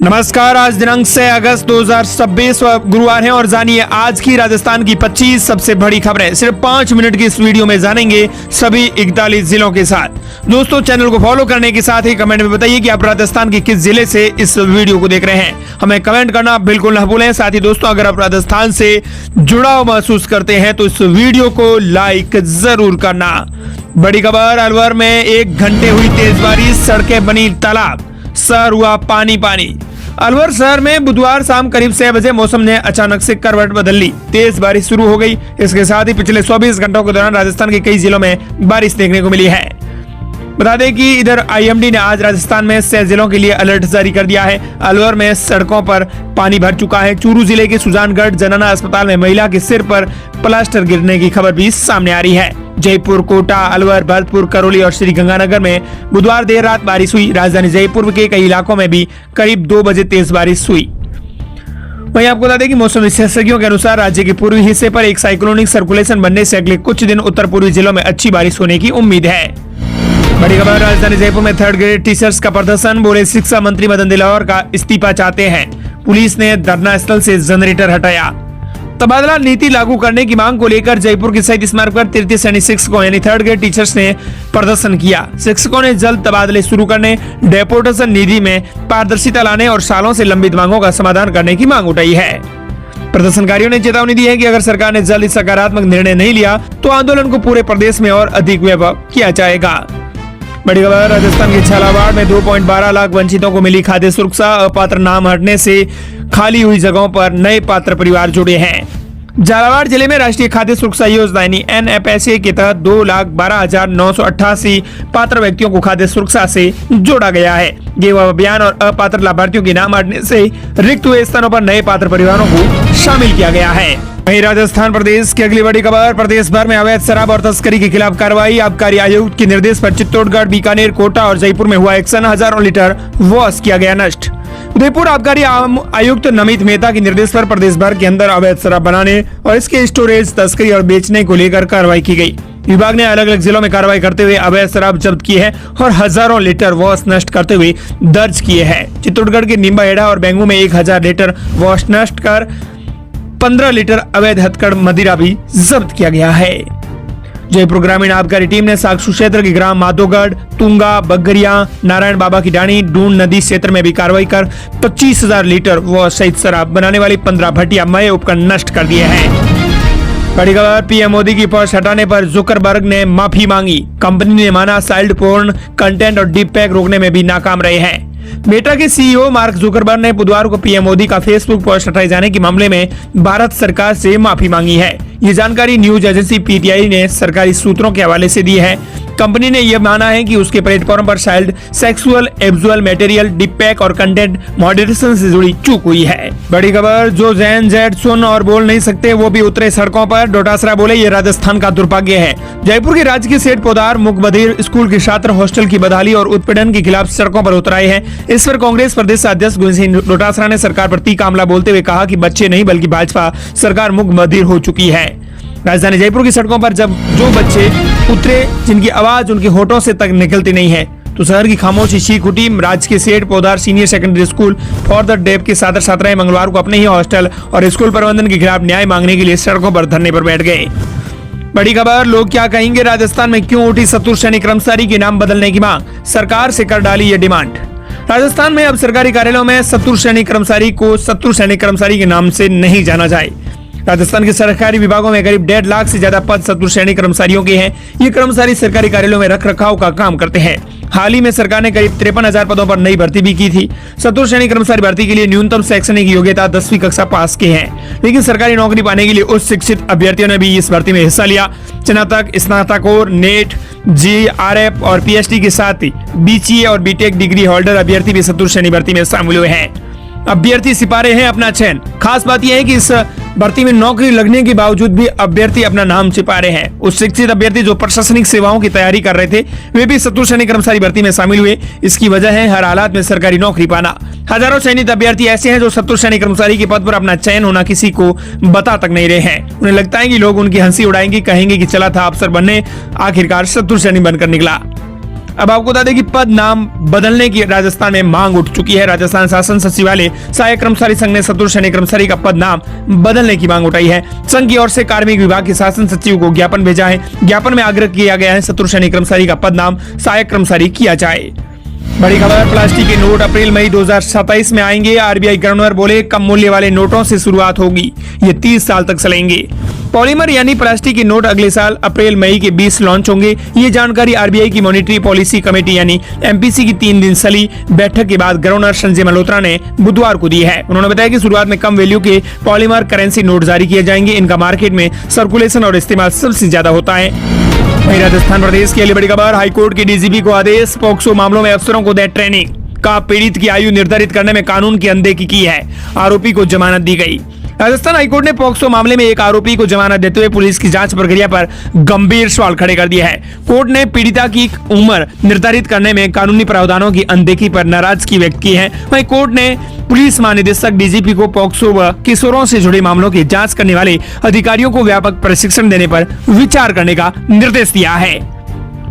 नमस्कार। आज दिनांक 6 अगस्त 2026 गुरुवार है और जानिए आज की राजस्थान की 25 सबसे बड़ी खबरें। सिर्फ 5 मिनट की इस वीडियो में जानेंगे सभी 41 जिलों के साथ। दोस्तों, चैनल को फॉलो करने के साथ ही कमेंट में बताइए कि आप राजस्थान के किस जिले से इस वीडियो को देख रहे हैं। हमें कमेंट करना बिल्कुल न भूलें। साथ ही दोस्तों, अगर आप राजस्थान से जुड़ाव महसूस करते हैं तो इस वीडियो को लाइक जरूर करना। बड़ी खबर, अलवर में 1 घंटे हुई तेज बारिश, सड़कें बनी तालाब, शहर हुआ पानी पानी। अलवर शहर में बुधवार शाम करीब 6 बजे मौसम ने अचानक से करवट बदल ली। तेज बारिश शुरू हो गई। इसके साथ ही पिछले 24 घंटों के दौरान राजस्थान के कई जिलों में बारिश देखने को मिली है। बता दें कि इधर आईएमडी ने आज राजस्थान में 6 जिलों के लिए अलर्ट जारी कर दिया है। अलवर में सड़कों पर पानी भर चुका है। चूरू जिले के सुजानगढ़ जनना अस्पताल में महिला के सिर पर प्लास्टर गिरने की खबर भी सामने आ रही है। जयपुर, कोटा, अलवर, भरतपुर, करौली और श्री गंगानगर में बुधवार देर रात बारिश हुई। राजधानी जयपुर के कई इलाकों में भी करीब 2 बजे तेज बारिश हुई। वहीं आपको बता दें कि मौसम विशेषज्ञों के अनुसार राज्य के पूर्वी हिस्से पर एक साइक्लोनिक सर्कुलेशन बनने से अगले कुछ दिन उत्तर पूर्वी जिलों में अच्छी बारिश होने की उम्मीद है। बड़ी खबर, राजधानी जयपुर में 3rd ग्रेड टीचर्स का प्रदर्शन, बोले शिक्षा मंत्री मदन दिलावर का इस्तीफा चाहते हैं। पुलिस ने धरना स्थल से जनरेटर हटाया। तबादला नीति लागू करने की मांग को लेकर जयपुर के शहीद स्मारक पर तृतीय श्रेणी शिक्षकों यानी 3rd ग्रेड टीचर्स ने प्रदर्शन किया। शिक्षकों ने जल्द तबादले शुरू करने, डेपोटेशन निधि में पारदर्शिता लाने और सालों से लंबित मांगों का समाधान करने की मांग उठाई है। प्रदर्शनकारियों ने चेतावनी दी है कि अगर सरकार ने जल्द सकारात्मक निर्णय नहीं लिया तो आंदोलन को पूरे प्रदेश में और अधिक व्यापक किया जाएगा। बड़ी खबर, राजस्थान के झालावाड़ में 2.12 लाख वंचितों को मिली खाद्य सुरक्षा। अपात्र नाम हटने से खाली हुई जगहों पर नए पात्र परिवार जुड़े हैं। झालावाड़ जिले में राष्ट्रीय खाद्य सुरक्षा योजना यानी NFSA के तहत 2,12,988 पात्र व्यक्तियों को खाद्य सुरक्षा से जोड़ा गया है। ये वह अभियान और अपात्र लाभार्थियों के नाम हटने से रिक्त हुए स्थानों पर नए पात्र परिवारों को शामिल किया गया है। वहीं राजस्थान प्रदेश की अगली बड़ी खबर, प्रदेश भर में अवैध शराब और तस्करी के खिलाफ कार्रवाई। आबकारी आयुक्त के निर्देश पर चित्तौड़गढ़, बीकानेर, कोटा और जयपुर में हुआ एक्शन। हजारों लीटर वॉश किया गया नष्ट। उदयपुर आबकारी आयुक्त नमित मेहता के निर्देश पर प्रदेश भर के अंदर अवैध शराब बनाने और इसके स्टोरेज, तस्करी और बेचने को लेकर कार्रवाई की गई। विभाग ने अलग अलग जिलों में कार्रवाई करते हुए अवैध शराब जब्त की है और हजारों लीटर वॉश नष्ट करते हुए दर्ज किए हैं। चित्तौड़गढ़ के निम्बाहेड़ा और बेंगू में 1000 लीटर वॉश नष्ट कर 15 लीटर अवैध हथकड़ मदिरा भी जब्त किया गया है। जयपुर ग्रामीण आबकारी टीम ने साक्षु क्षेत्र के ग्राम माधोगढ़, तुंगा, बगरिया, नारायण बाबा की डाणी, डून नदी क्षेत्र में भी कार्रवाई कर 25,000 लीटर वॉश सहित शराब बनाने वाली 15 भट्टियां मय उपकरण नष्ट कर दिए हैं। बड़ी खबर, पीएम मोदी की पोस्ट हटाने पर जुकरबर्ग ने माफी मांगी। कंपनी ने माना चाइल्ड पोर्न कंटेंट और डीप फेक रोकने में भी नाकाम रहे हैं। मेटा के सीईओ मार्क जुकरबर्ग ने बुधवार को पीएम मोदी का फेसबुक पोस्ट हटाए जाने के मामले में भारत सरकार से माफी मांगी है। ये जानकारी न्यूज एजेंसी पीटीआई ने सरकारी सूत्रों के हवाले से दी है। कंपनी ने यह माना है कि उसके प्लेटफॉर्म पर child sexual abusal material, deepfake और कंटेंट मॉडरेशन से जुड़ी चूक हुई है। बड़ी खबर, जो जैन जेड सुन और बोल नहीं सकते वो भी उतरे सड़कों पर। डोटासरा बोले ये राजस्थान का दुर्भाग्य है। जयपुर के राजकीय सेठ पोदार मूक बधिर स्कूल के छात्र हॉस्टल की बदहाली और उत्पीड़न के खिलाफ सड़कों पर उतर आए हैं। इस पर कांग्रेस प्रदेश अध्यक्ष गोविंद सिंह डोटासरा ने सरकार पर तीखा हमला बोलते हुए कहा कि बच्चे नहीं बल्कि भाजपा सरकार मूक बधिर हो चुकी है। राजधानी जयपुर की सड़कों पर जब जो बच्चे उतरे जिनकी आवाज उनके होठों से तक निकलती नहीं है तो शहर की खामोशी चीख उठी। राजकीय Seth Podar senior secondary school for the deaf के छात्र छात्राएं मंगलवार को अपने ही हॉस्टल और स्कूल प्रबंधन के खिलाफ न्याय मांगने के लिए सड़कों पर धरने पर बैठ गए। बड़ी खबर, लोग क्या कहेंगे, राजस्थान में क्यों उठी चतुर्थ श्रेणी कर्मचारी के नाम बदलने की मांग, सरकार से कर डाली ये डिमांड। राजस्थान में अब सरकारी कार्यालयों में चतुर्थ श्रेणी कर्मचारी को चतुर्थ श्रेणी कर्मचारी के नाम से नहीं जाना जाए। राजस्थान के सरकारी विभागों में करीब 1.5 लाख से ज्यादा पद चतुर्थ श्रेणी कर्मचारियों के हैं। ये कर्मचारी सरकारी कार्यालयों में रख रखाव का काम करते हैं। हाल ही में सरकार ने करीब 53,000 पदों पर नई भर्ती भी की थी। चतुर्थ श्रेणी कर्मचारी भर्ती के लिए न्यूनतम शैक्षणिक योग्यता 10वीं कक्षा पास की है, लेकिन सरकारी नौकरी पाने के लिए उच्च शिक्षित अभ्यर्थियों ने भी इस भर्ती में हिस्सा लिया। स्नातक, स्नातकोर, नेट, GRF और PhD के साथ ही BCA और BTech डिग्री होल्डर अभ्यर्थी भी चतुर्थ श्रेणी भर्ती में शामिल हुए हैं। अभ्यर्थी सिपारे हैं अपना चयन। खास बात यह है कि इस भर्ती में नौकरी लगने के बावजूद भी अभ्यर्थी अपना नाम छिपा रहे हैं। उस शिक्षित अभ्यर्थी जो प्रशासनिक सेवाओं की तैयारी कर रहे थे वे भी चतुर्थ श्रेणी कर्मचारी भर्ती में शामिल हुए। इसकी वजह है हर हालात में सरकारी नौकरी पाना। हजारों चयनित अभ्यर्थी ऐसे हैं जो चतुर्थ श्रेणी कर्मचारी के पद पर अपना चयन होना किसी को बता तक नहीं रहे हैं। उन्हें लगता है कि लोग उनकी हंसी उड़ाएंगे, कहेंगे कि चला था अफसर बनने, आखिरकार चतुर्थ श्रेणी बनकर निकला। अब आपको बता दें कि पद नाम बदलने की राजस्थान में मांग उठ चुकी है। राजस्थान शासन सचिवालय सहायक कर्मचारी संघ ने सतुर सैनिक कर्मचारी का पद नाम बदलने की मांग उठाई है। संघ की ओर से कार्मिक विभाग के शासन सचिव को ज्ञापन भेजा है। ज्ञापन में आग्रह किया गया है सतुर सैनिक कर्मचारी का पद नाम सहायक कर्मचारी किया जाए। बड़ी खबर, प्लास्टिक के नोट अप्रैल मई 2027 में आएंगे। आरबीआई गवर्नर बोले कम मूल्य वाले नोटों से शुरुआत होगी, ये 30 साल तक चलेंगे। पॉलीमर यानी प्लास्टिक के नोट अगले साल अप्रैल मई के 20 लॉन्च होंगे। ये जानकारी आरबीआई की मॉनिटरी पॉलिसी कमेटी यानी एमपीसी की 3 दिन चली बैठक के बाद गवर्नर संजय मल्होत्रा ने बुधवार को दी है। उन्होंने बताया कि शुरुआत में कम वैल्यू के पॉलीमर करेंसी नोट जारी किए जाएंगे। इनका मार्केट में सर्कुलेशन और इस्तेमाल सबसे ज्यादा होता है। वहीं राजस्थान प्रदेश की अगली बड़ी खबर, हाईकोर्ट के डीजीपी को आदेश, पोक्सो मामलों में अफसरों को दे ट्रेनिंग का। पीड़ित की आयु निर्धारित करने में कानून की अनदेखी की है, आरोपी को जमानत दी गई। राजस्थान हाईकोर्ट ने पोक्सो मामले में एक आरोपी को जमानत देते हुए पुलिस की जांच प्रक्रिया पर गंभीर सवाल खड़े कर दिया है। कोर्ट ने पीड़िता की उम्र निर्धारित करने में कानूनी प्रावधानों की अनदेखी पर नाराजगी व्यक्त की है। वहीं कोर्ट ने पुलिस महानिदेशक डीजीपी को पोक्सो व किशोरों से जुड़े मामलों की जांच करने वाले अधिकारियों को व्यापक प्रशिक्षण देने पर विचार करने का निर्देश दिया है।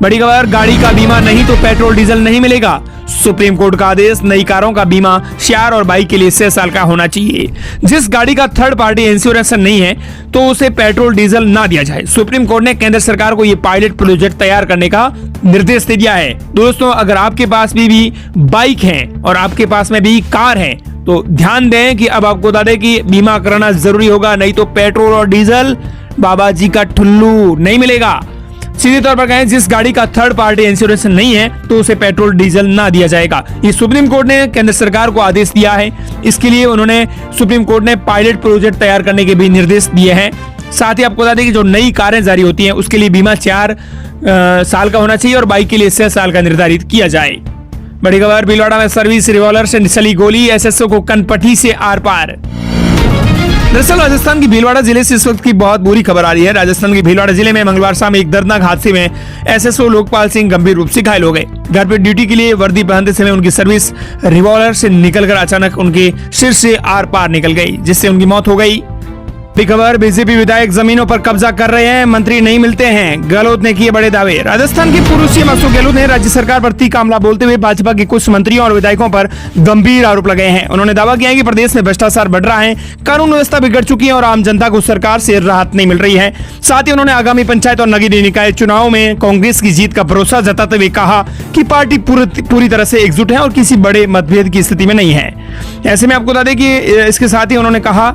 बड़ी खबर, गाड़ी का बीमा नहीं तो पेट्रोल डीजल नहीं मिलेगा। सुप्रीम कोर्ट का आदेश, नई कारों का बीमा कार और बाइक के लिए 6 साल का होना चाहिए। जिस गाड़ी का थर्ड पार्टी इंश्योरेंस नहीं है तो उसे पेट्रोल डीजल ना दिया जाए। सुप्रीम कोर्ट ने केंद्र सरकार को यह पायलट प्रोजेक्ट तैयार करने का निर्देश दे दिया है। दोस्तों, अगर आपके पास भी बाइक है और आपके पास में भी कार है तो ध्यान दें कि अब आपको बता दें कि बीमा कराना जरूरी होगा, नहीं तो पेट्रोल और डीजल बाबा जी का ठुल्लू नहीं मिलेगा। सीधे तौर पर कहें, जिस गाड़ी का थर्ड पार्टी इंश्योरेंस नहीं है तो उसे पेट्रोल डीजल ना दिया जाएगा। ये सुप्रीम कोर्ट ने केंद्र सरकार को आदेश दिया है। इसके लिए उन्होंने सुप्रीम कोर्ट ने पायलट प्रोजेक्ट तैयार करने के भी निर्देश दिए हैं। साथ ही आपको बता दें कि जो नई कारें जारी होती हैं उसके लिए बीमा 4 साल का होना चाहिए और बाइक के लिए 6 साल का निर्धारित किया जाए। बड़ी खबर, भीलवाड़ा में सर्विस रिवॉल्वर से चली गोली, एसएसओ को कनपटी से आर पार। दरअसल राजस्थान की भीलवाड़ा जिले से इस वक्त की बहुत बुरी खबर आ रही है। राजस्थान के भीलवाड़ा जिले में मंगलवार शाम एक दर्दनाक हादसे में एसएसओ लोकपाल सिंह गंभीर रूप से घायल हो गए। घर पर ड्यूटी के लिए वर्दी पहनते समय उनकी सर्विस रिवॉल्वर से निकलकर अचानक उनके सिर से आर पार निकल गई, जिससे उनकी मौत हो गई। खबर, बीजेपी विधायक जमीनों पर कब्जा कर रहे हैं, मंत्री नहीं मिलते हैं, गहलोत ने किए बड़े दावे। राजस्थान के पूर्व सीएम अशोक गहलोत ने राज्य सरकार पर तीखा हमला बोलते हुए भाजपा के कुछ मंत्रियों और विधायकों पर गंभीर आरोप लगाए हैं। उन्होंने दावा किया है कि प्रदेश में भ्रष्टाचार बढ़ रहा है, कानून व्यवस्था बिगड़ चुकी है और आम जनता को सरकार से राहत नहीं मिल रही है। साथ ही उन्होंने आगामी पंचायत और नगरीय निकाय चुनाव में कांग्रेस की जीत का भरोसा जताते हुए कहा कि पार्टी पूरी तरह से एकजुट है और किसी बड़े मतभेद की स्थिति में नहीं है। ऐसे में आपको बता दें कि इसके साथ ही उन्होंने कहा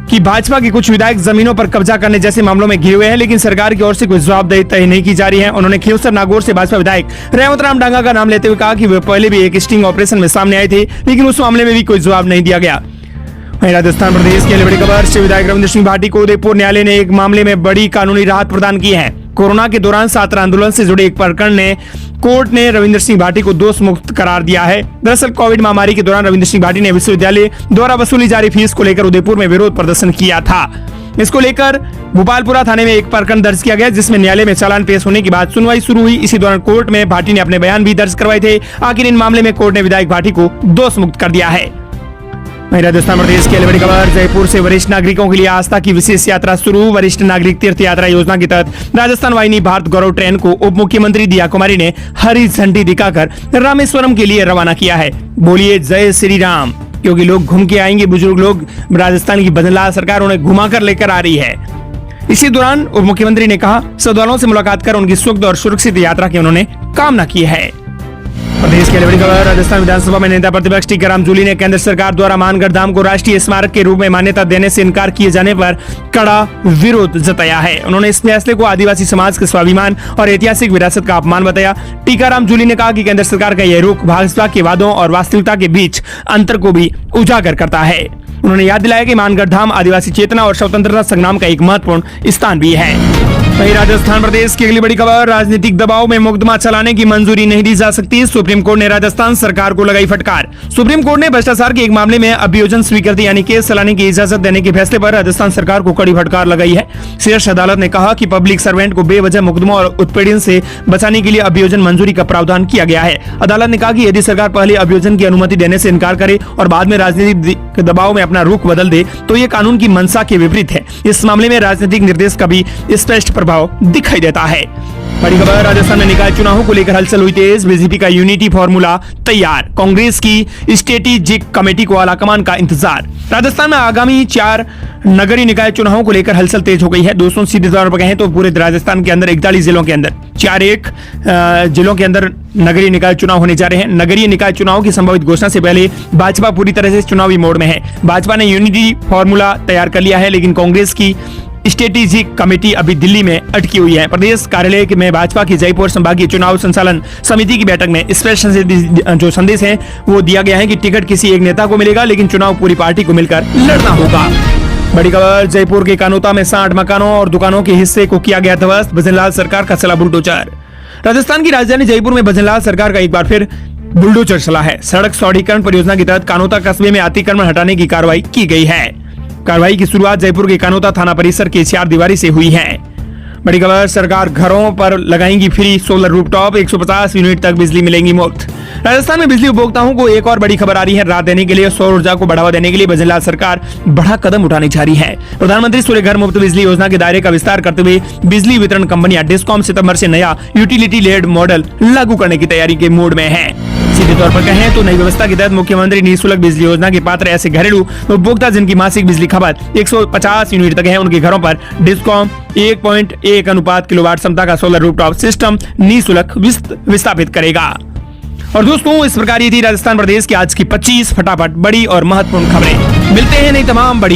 कि भाजपा के कुछ विधायक जमीनों पर कब्जा करने जैसे मामलों में घिरे हुए हैं, लेकिन सरकार की ओर से कोई जवाबदेही तय नहीं की जा रही है। उन्होंने खियोसर नागौर से भाजपा विधायक रेवत राम डांगा का नाम लेते हुए कहा कि वे पहले भी एक स्टिंग ऑपरेशन में सामने आए थे, लेकिन उस मामले में भी कोई जवाब नहीं दिया गया। वहीं राजस्थान प्रदेश की बड़ी खबर, शिव विधायक रविंद्र सिंह भाटी को उदयपुर न्यायालय ने एक मामले में बड़ी कानूनी राहत प्रदान की है। कोरोना के दौरान छात्र आंदोलन से जुड़े एक प्रकरण ने कोर्ट ने रविंद्र सिंह भाटी को दोष मुक्त करार दिया है। दरअसल कोविड महामारी के दौरान रविंद्र सिंह भाटी ने विश्वविद्यालय द्वारा वसूली जा रही फीस को लेकर उदयपुर में विरोध प्रदर्शन किया था। इसको लेकर भोपालपुरा थाने में एक प्रकरण दर्ज किया गया, जिसमें न्यायालय में चालान पेश होने के बाद सुनवाई शुरू हुई। इसी दौरान कोर्ट में भाटी ने अपने बयान भी दर्ज करवाए थे। आखिर इन मामले में कोर्ट ने विधायक भाटी को दोष मुक्त कर दिया है। वहीं राजस्थान प्रदेश की बड़ी खबर, जयपुर से वरिष्ठ नागरिकों के लिए आस्था की विशेष यात्रा शुरू। वरिष्ठ नागरिक तीर्थ यात्रा योजना के तहत राजस्थान वाहिनी भारत गौरव ट्रेन को उप मुख्यमंत्री दिया कुमारी ने हरी झंडी दिखाकर रामेश्वरम के लिए रवाना किया है। बोलिए जय श्री राम, क्योंकि लोग घूम के आएंगे। बुजुर्ग लोग, राजस्थान की बदलाव सरकार उन्हें घुमाकर लेकर आ रही है। इसी दौरान उप मुख्यमंत्री ने कहा, श्रद्धालुओं से मुलाकात कर उनकी सुखद और सुरक्षित यात्रा की उन्होंने कामना की है। प्रदेश की बड़ी खबर, राजस्थान विधानसभा में नेता प्रतिपक्ष टीकाराम जूली ने केंद्र सरकार द्वारा मानगढ़ धाम को राष्ट्रीय स्मारक के रूप में मान्यता देने से इनकार किए जाने पर कड़ा विरोध जताया है। उन्होंने इस फैसले को आदिवासी समाज के स्वाभिमान और ऐतिहासिक विरासत का अपमान बताया। टीकाराम जूली ने कहा कि केंद्र सरकार का यह रुख भाजपा के वादों और वास्तविकता के बीच अंतर को भी उजागर करता है। उन्होंने याद दिलाया कि मानगढ़ धाम आदिवासी चेतना और स्वतंत्रता संग्राम का एक महत्वपूर्ण स्थान भी है। वहीं राजस्थान प्रदेश की अगली बड़ी खबर, राजनीतिक दबाव में मुकदमा चलाने की मंजूरी नहीं दी जा सकती। सुप्रीम कोर्ट ने राजस्थान सरकार को लगाई फटकार। सुप्रीम कोर्ट ने भ्रष्टाचार के एक मामले में अभियोजन स्वीकृति यानी केस चलाने की इजाजत देने के फैसले पर राजस्थान सरकार को कड़ी फटकार लगाई है। शीर्ष अदालत ने कहा कि पब्लिक सर्वेंट को बेवजह मुकदमा और उत्पीड़न से बचाने के लिए अभियोजन मंजूरी का प्रावधान किया गया है। अदालत ने कहा कि यदि सरकार पहले अभियोजन की अनुमति देने से इनकार करे और बाद में राजनीतिक दबाव में अपना रुख बदल दे तो ये कानून की मंशा के विपरीत है। इस मामले में राजनीतिक निर्देश का भी स्पष्ट प्रभाव दिखाई देता है। बड़ी खबर, राजस्थान में निकाय चुनावों को लेकर हलचल हुई तेज। बीजेपी का यूनिटी फॉर्मूला तैयार, कांग्रेस की स्ट्रेटेजिक कमेटी को आलाकमान का इंतजार। राजस्थान में आगामी 4 नगरीय निकाय चुनावों को लेकर हलचल तेज हो गई है। दोस्तों, सीधे तौर पर कहें तो पूरे राजस्थान के अंदर 41 जिलों के अंदर 4 जिलों के अंदर नगरीय निकाय चुनाव होने जा रहे हैं। नगरीय निकाय चुनाव की संभावित घोषणा से पहले भाजपा पूरी तरह से चुनावी मोड में है। भाजपा ने यूनिटी फॉर्मूला तैयार कर लिया है, लेकिन कांग्रेस की स्ट्रेटेजिक कमेटी अभी दिल्ली में अटकी हुई है। प्रदेश कार्यालय में भाजपा की जयपुर संभागीय चुनाव संचालन समिति की बैठक में स्पष्ट जो संदेश है वो दिया गया है कि टिकट किसी एक नेता को मिलेगा, लेकिन चुनाव पूरी पार्टी को मिलकर लड़ना होगा। बड़ी खबर, जयपुर के कानोता में 60 मकानों और दुकानों के हिस्से को किया गया ध्वस्त। भजनलाल सरकार का चला बुलडोजर। राजस्थान की राजधानी जयपुर में भजनलाल सरकार का एक बार फिर बुलडोजर चला है। सड़क चौड़ीकरण परियोजना के तहत कानोता कस्बे में अतिक्रमण हटाने की कार्रवाई की गई है। कार्रवाई की शुरुआत जयपुर के कानोता थाना परिसर के 4 दीवारी से हुई है। बड़ी खबर, सरकार घरों पर लगाएंगी फ्री सोलर रूफटॉप, 150 यूनिट तक बिजली मिलेंगी मुफ्त। राजस्थान में बिजली उपभोक्ताओं को एक और बड़ी खबर आ रही है। राहत देने के लिए सौर ऊर्जा को बढ़ावा देने के लिए भजनलाल सरकार बड़ा कदम उठाने जा रही है। प्रधानमंत्री सूर्य घर मुफ्त बिजली योजना के दायरे का विस्तार करते हुए बिजली वितरण कंपनियां डिस्कॉम सितंबर से नया यूटिलिटी लेड मॉडल लागू करने की तैयारी के मूड में है। सीधे तौर पर कहें तो नई व्यवस्था के तहत मुख्यमंत्री निःशुल्क बिजली योजना के पात्र ऐसे घरेलू उपभोक्ता जिनकी मासिक बिजली खपत 150 यूनिट तक है, उनके घरों पर डिस्कॉम 1.1 अनुपात किलोवाट क्षमता का सोलर रूफटॉप सिस्टम निःशुल्क विस्थापित करेगा। और दोस्तों, इस प्रकार ये थी राजस्थान प्रदेश की आज की 25 फटाफट बड़ी और महत्वपूर्ण खबरें। मिलते हैं नई तमाम बड़ी